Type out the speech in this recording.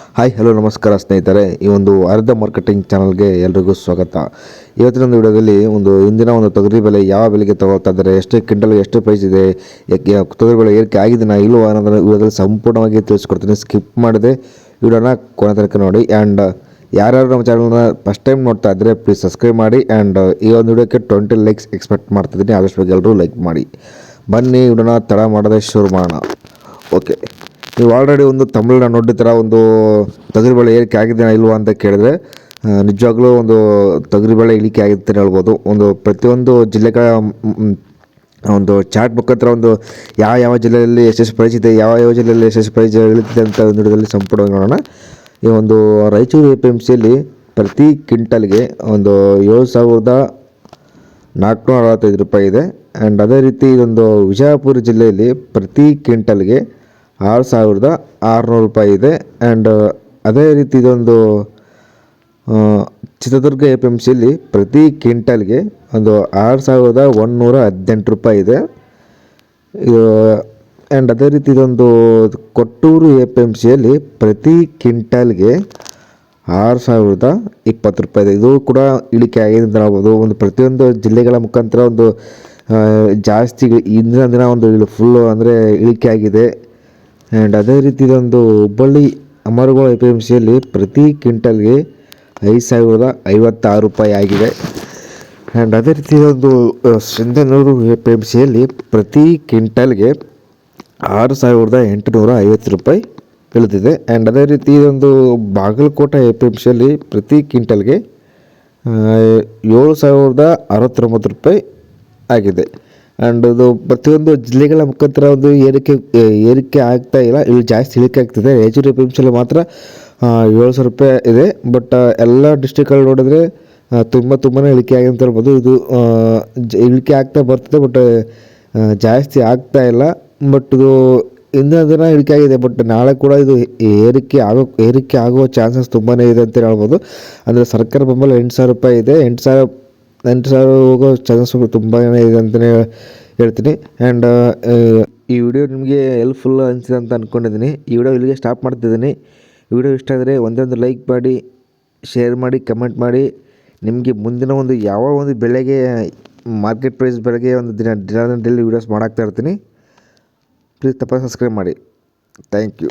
Hi hello ನಮಸ್ಕಾರ ಸ್ನೇಹಿತರೆ, ಈ ಒಂದು ವಾರದ ಮಾರ್ಕೆಟಿಂಗ್ ಚಾನಲ್ಗೆ ಎಲ್ರಿಗೂ ಸ್ವಾಗತ. ಇವತ್ತಿನ ಒಂದು ವಿಡಿಯೋದಲ್ಲಿ ಇಂದಿನ ಒಂದು ತೊಗರಿ ಬೆಲೆ ಯಾವ ಬೆಲೆಗೆ ತಗೊಳ್ತಾ ಇದ್ದಾರೆ, ಎಷ್ಟು ಕ್ವಿಂಟಲ್ ಎಷ್ಟು ಪ್ರೈಸ್ ಇದೆ, ತೊಗರಿ ಬೆಲೆ ಏರಿಕೆ ಆಗಿದೆನಾ ಇಲ್ವಾ ಅನ್ನೋದನ್ನು ವಿಡಿಯೋದಲ್ಲಿ ಸಂಪೂರ್ಣವಾಗಿ ತಿಳಿಸ್ಕೊಡ್ತೀನಿ. ಸ್ಕಿಪ್ ಮಾಡಿದೆ ವಿಡಿಯೋನ ಕೊನೆ ತನಕ ನೋಡಿ. ಆ್ಯಂಡ್ ಯಾರ್ಯಾರು ನಮ್ಮ ಚಾನಲ್ನ ಫಸ್ಟ್ ಟೈಮ್ ನೋಡ್ತಾ ಇದ್ದರೆ ಪ್ಲೀಸ್ ಸಬ್ಸ್ಕ್ರೈಬ್ ಮಾಡಿ. ಆ್ಯಂಡ್ ಈ ಒಂದು ವಿಡಿಯೋಕ್ಕೆ 20 ಲೈಕ್ಸ್ ಎಕ್ಸ್ಪೆಕ್ಟ್ ಮಾಡ್ತಿದ್ದೀನಿ. ಆದಷ್ಟು ಬೇಗ ಎಲ್ಲರೂ ಲೈಕ್ ಮಾಡಿ. ಬನ್ನಿ ವಿಡಿಯೋನ ತಡ ಮಾಡದೆ ಶುರು ಮಾಡೋಣ. ಓಕೆ, ನೀವು ಆಲ್ರೆಡಿ ಒಂದು ತಮಿಳನ್ನ ನೋಡಿದ ಒಂದು ತೊಗರಿ ಬೆಳೆ ಏರಿಕೆ ಆಗಿದೆಯಾ ಇಲ್ವಾ ಅಂತ ಕೇಳಿದ್ರೆ ನಿಜವಾಗ್ಲೂ ಒಂದು ತೊಗರಿ ಬೆಳೆ ಇಳಿಕೆ ಆಗಿರುತ್ತೆ ಅಂತ ಹೇಳ್ಬೋದು. ಒಂದು ಪ್ರತಿಯೊಂದು ಜಿಲ್ಲೆಗಳ ಒಂದು ಚಾರ್ಟ್ ಮುಖಾಂತರ ಒಂದು ಯಾವ ಜಿಲ್ಲೆಯಲ್ಲಿ ಎಷ್ಟೆಷ್ಟು ಪ್ರೈಸ್ ಇದೆ, ಯಾವ ಜಿಲ್ಲೆಯಲ್ಲಿ ಎಷ್ಟೆಷ್ಟು ಪ್ರೈಸ್ ಇಳಿತಿದೆ ಅಂತ ಒಂದು ವಿಡಿಯೋದಲ್ಲಿ ಸಂಪೂರ್ಣವಾಗಿ ನೋಡೋಣ. ಈ ಒಂದು ರಾಯಚೂರು APMCಯಲ್ಲಿ ಪ್ರತಿ ಕ್ವಿಂಟಲ್ಗೆ ಒಂದು 7,465 ರೂಪಾಯಿ ಇದೆ. ಆ್ಯಂಡ್ ಅದೇ ರೀತಿ ಇದೊಂದು ವಿಜಯಪುರ ಜಿಲ್ಲೆಯಲ್ಲಿ ಪ್ರತಿ ಕ್ವಿಂಟಲ್ಗೆ 6,600 ರೂಪಾಯಿ ಇದೆ. ಆ್ಯಂಡ್ ಅದೇ ರೀತಿ ಇದೊಂದು ಚಿತ್ರದುರ್ಗ APMCಯಲ್ಲಿ ಪ್ರತಿ ಕ್ವಿಂಟಲ್ಗೆ ಒಂದು 6,118 ರೂಪಾಯಿ ಇದೆ. ಇದು ಆ್ಯಂಡ್ ಅದೇ ರೀತಿ ಇದೊಂದು ಕೊಟ್ಟೂರು APMCಯಲ್ಲಿ ಪ್ರತಿ ಕ್ವಿಂಟಲ್ಗೆ 6,020 ರೂಪಾಯಿ ಇದೆ. ಇದು ಕೂಡ ಇಳಿಕೆ ಆಗಿದೆ ಅಂತ ಹೇಳ್ಬೋದು. ಒಂದು ಪ್ರತಿಯೊಂದು ಜಿಲ್ಲೆಗಳ ಮುಖಾಂತರ ಒಂದು ಜಾಸ್ತಿ ಇಂದಿನ ದಿನ ಒಂದು ಫುಲ್ಲು ಅಂದರೆ ಇಳಿಕೆ ಆಗಿದೆ. ಆ್ಯಂಡ್ ಅದೇ ರೀತಿ ಇದೊಂದು ಹುಬ್ಬಳ್ಳಿ ಅಮರಗೋಳ APMCಯಲ್ಲಿ ಪ್ರತಿ ಕ್ವಿಂಟಲ್ಗೆ 5,056 ರೂಪಾಯಿ ಆಗಿದೆ. ಆ್ಯಂಡ್ ಅದೇ ರೀತಿ ಇದೊಂದು ಸಿಂಧನೂರು APMCಯಲ್ಲಿ ಪ್ರತಿ ಕ್ವಿಂಟಲ್ಗೆ 6,850 ರೂಪಾಯಿ ಇಳಿದಿದೆ. ಆ್ಯಂಡ್ ಅದೇ ರೀತಿ ಇದೊಂದು ಬಾಗಲಕೋಟೆ APMCಯಲ್ಲಿ ಪ್ರತಿ ಕ್ವಿಂಟಲ್ಗೆ 7,069 ರೂಪಾಯಿ ಆಗಿದೆ. ಆ್ಯಂಡ್ ಇದು ಪ್ರತಿಯೊಂದು ಜಿಲ್ಲೆಗಳ ಮುಖಾಂತರ ಒಂದು ಏರಿಕೆ ಆಗ್ತಾ ಇಲ್ಲ, ಇಲ್ಲಿ ಜಾಸ್ತಿ ಇಳಿಕೆ ಆಗ್ತಿದೆ. ರಾಯಚೂರು APMCಯಲ್ಲಿ ಮಾತ್ರ 700 ರೂಪಾಯಿ ಇದೆ. ಬಟ್ ಎಲ್ಲ ಡಿಸ್ಟ್ರಿಕ್ಗಳಲ್ಲಿ ನೋಡಿದ್ರೆ ತುಂಬಾ ಇಳಿಕೆ ಆಗಿದೆ ಅಂತ ಹೇಳ್ಬೋದು. ಇದು ಇಳಿಕೆ ಆಗ್ತಾ ಬರ್ತದೆ, ಬಟ್ ಜಾಸ್ತಿ ಆಗ್ತಾ ಇಲ್ಲ. ಬಟ್ ಇದು ಇಂದಿನ ದಿನ ಇಳಿಕೆ ಆಗಿದೆ, ಬಟ್ ನಾಳೆ ಕೂಡ ಇದು ಏರಿಕೆ ಆಗುವ ಚಾನ್ಸಸ್ ತುಂಬಾ ಇದೆ ಅಂತ ಹೇಳ್ಬೋದು. ಅಂದರೆ ಸರ್ಕಾರ ಬೆಂಬಲ 8,000 ರೂಪಾಯಿ ಇದೆ. 8,000 ಹೋಗೋ ಚಾನ್ಸಸ್ ತುಂಬಾ ಇದೆ ಅಂತಲೇ ಹೇಳ್ತೀನಿ. ಆ್ಯಂಡ್ ಈ ವಿಡಿಯೋ ನಿಮಗೆ ಹೆಲ್ಪ್ಫುಲ್ ಅನಿಸಿದೆ ಅಂತ ಅಂದ್ಕೊಂಡಿದ್ದೀನಿ. ಈ ವಿಡಿಯೋ ಇಲ್ಲಿಗೆ ಸ್ಟಾಪ್ ಮಾಡ್ತಿದ್ದೀನಿ. ಈ ವಿಡಿಯೋ ಇಷ್ಟ ಆದರೆ ಒಂದೊಂದು ಲೈಕ್ ಮಾಡಿ, ಶೇರ್ ಮಾಡಿ, ಕಮೆಂಟ್ ಮಾಡಿ. ನಿಮಗೆ ಮುಂದಿನ ಒಂದು ಯಾವ ಒಂದು ಬೆಳೆಗೆ ಮಾರ್ಕೆಟ್ ಪ್ರೈಸ್ ಬೆಳೆಗೆ ಒಂದು ದಿನ ಡೈಲಿ ವೀಡಿಯೋಸ್ ಮಾಡಾಕ್ತಾ ಇರ್ತೀನಿ. ಪ್ಲೀಸ್ ತಪ್ಪದೆ ಸಬ್ಸ್ಕ್ರೈಬ್ ಮಾಡಿ. Thank you.